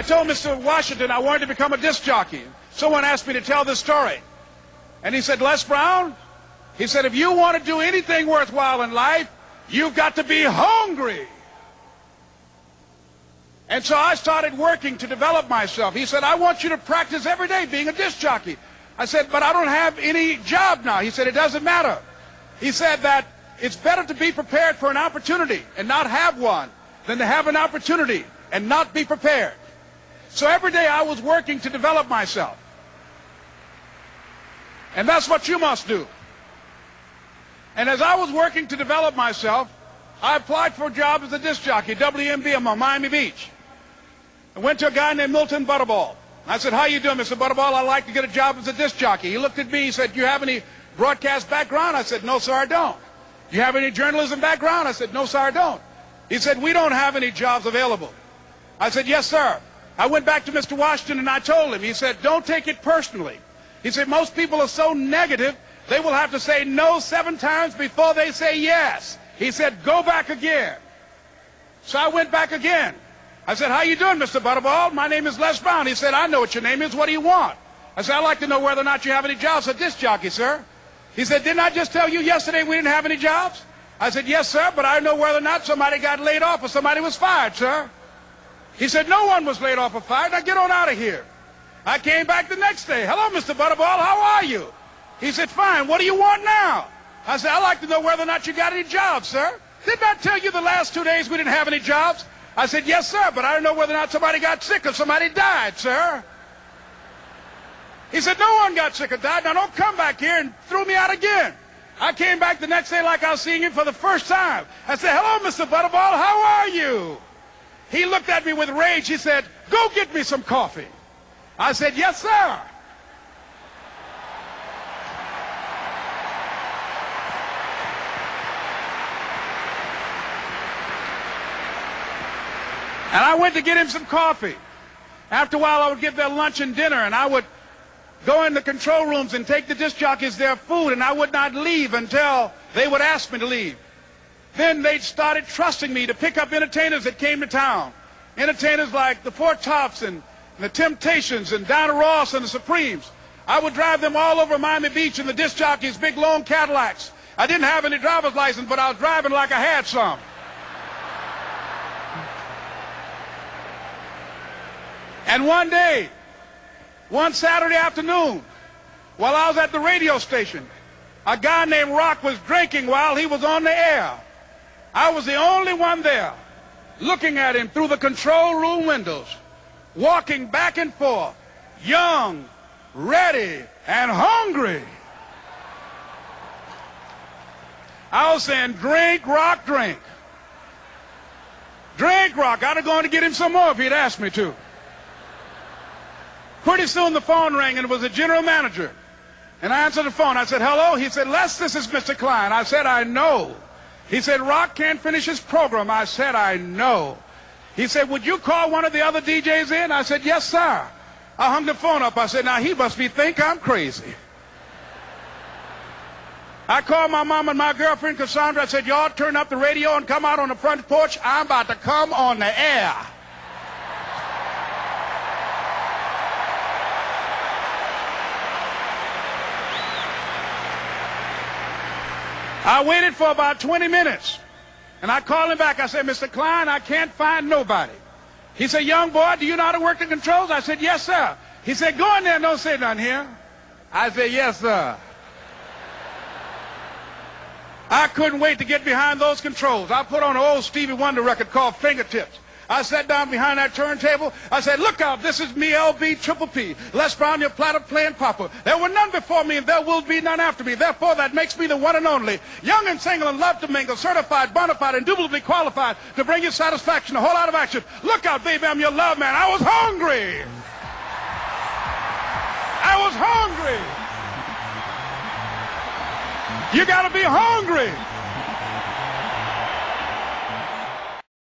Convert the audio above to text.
I told Mr. Washington I wanted to become a disc jockey. Someone asked me to tell this story. And he said, Les Brown, he said, if you want to do anything worthwhile in life, you've got to be hungry. And so I started working to develop myself. He said, I want you to practice every day being a disc jockey. I said, but I don't have any job now. He said, it doesn't matter. He said that it's better to be prepared for an opportunity and not have one than to have an opportunity and not be prepared. So every day I was working to develop myself. And that's what you must do. And as I was working to develop myself, I applied for a job as a disc jockey, WMBM on Miami Beach. I went to a guy named Milton Butterball. I said, how you doing, Mr. Butterball? I'd like to get a job as a disc jockey. He looked at me, he said, do you have any broadcast background? I said, no, sir, I don't. Do you have any journalism background? I said, no, sir, I don't. He said, we don't have any jobs available. I said, yes, sir. I went back to Mr. Washington and I told him. He said, don't take it personally. He said, most people are so negative, they will have to say no 7 times before they say yes. He said, go back again. So I went back again. I said, how you doing, Mr. Butterball? My name is Les Brown. He said, I know what your name is. What do you want? I said, I'd like to know whether or not you have any jobs at disc jockey, sir. He said, didn't I just tell you yesterday we didn't have any jobs? I said, yes, sir, but I know whether or not somebody got laid off or somebody was fired, sir. He said, no one was laid off or fired. Now get on out of here. I came back the next day. Hello, Mr. Butterball, how are you? He said, fine, what do you want now? I said, I'd like to know whether or not you got any jobs, sir. Didn't I tell you the last 2 days we didn't have any jobs? I said, yes, sir, but I don't know whether or not somebody got sick or somebody died, sir. He said, no one got sick or died. Now don't come back here and throw me out again. I came back the next day like I was seeing him for the first time. I said, hello, Mr. Butterball, how are you? He looked at me with rage. He said, go get me some coffee. I said, yes, sir. And I went to get him some coffee. After a while, I would give their lunch and dinner, and I would go in the control rooms and take the disc jockeys their food, and I would not leave until they would ask me to leave. Then they started trusting me to pick up entertainers that came to town. Entertainers like the Four Tops and the Temptations and Donna Ross and the Supremes. I would drive them all over Miami Beach in the disc jockeys' big long Cadillacs. I didn't have any driver's license, but I was driving like I had some. And one day, one Saturday afternoon, while I was at the radio station, a guy named Rock was drinking while he was on the air. I was the only one there, looking at him through the control room windows, walking back and forth, young, ready, and hungry. I was saying, drink, Rock, drink. Drink, Rock. I'd have gone to get him some more if he'd asked me to. Pretty soon the phone rang, and it was the general manager. And I answered the phone. I said, hello? He said, Les, this is Mr. Klein. I said, I know. He said, Rock can't finish his program. I said, I know. He said, would you call one of the other DJs in? I said, yes, sir. I hung the phone up. I said, now he must think I'm crazy. I called my mom and my girlfriend, Cassandra. I said, y'all turn up the radio and come out on the front porch. I'm about to come on the air. I waited for about 20 minutes, and I called him back. I said, Mr. Klein, I can't find nobody. He said, young boy, do you know how to work the controls? I said, yes, sir. He said, go in there and don't say nothing here. I said, yes, sir. I couldn't wait to get behind those controls. I put on an old Stevie Wonder record called Fingertips. I sat down behind that turntable. I said, look out, this is me, LB Triple P, Les Brown, your platter playing papa. There were none before me, and there will be none after me. Therefore, that makes me the one and only. Young and single and love to mingle, certified, bona fide, indubitably qualified to bring you satisfaction, a whole lot of action. Look out, baby, I'm your love man. I was hungry. I was hungry. You got to be hungry.